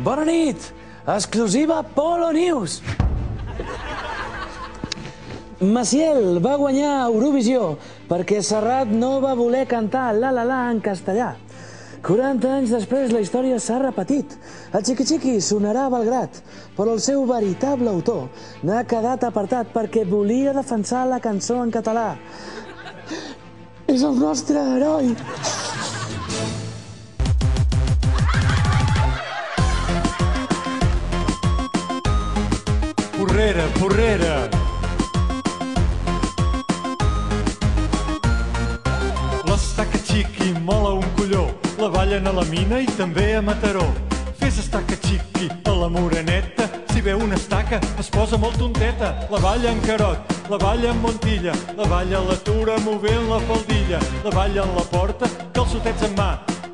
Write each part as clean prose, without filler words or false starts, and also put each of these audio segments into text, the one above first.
Bona nit! Exclusiva Polo News! Maciel va guanyar Eurovisió perquè Serrat no va voler cantar La La La en castellà. 40 anys després la història s'ha repetit. El Chiqui Chiqui sonarà a Belgrat, però el seu veritable autor n'ha quedat apartat perquè volia defensar la cançó en català. És el nostre heroi! Porrera, porrera! L'estaca xiqui mola un colló, la ballen a la mina i també a Mataró. Fes estaca xiqui a la Moreneta, si veu una estaca es posa molt tonteta. La balla en Carot, la balla en Montilla, la balla a l'atura movent la faldilla, la balla en la porta, calçotets en mà,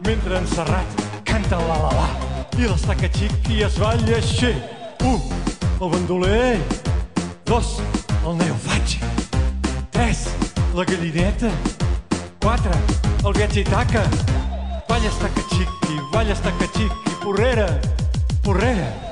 mentre en Serrat canta la la la. I l'estaca xiqui es balla així. 1, el bandoler. 2, el neofaig. 3, la gallineta. 4, el viatge i taca. Balla estaca xiqui, porrera, porrera.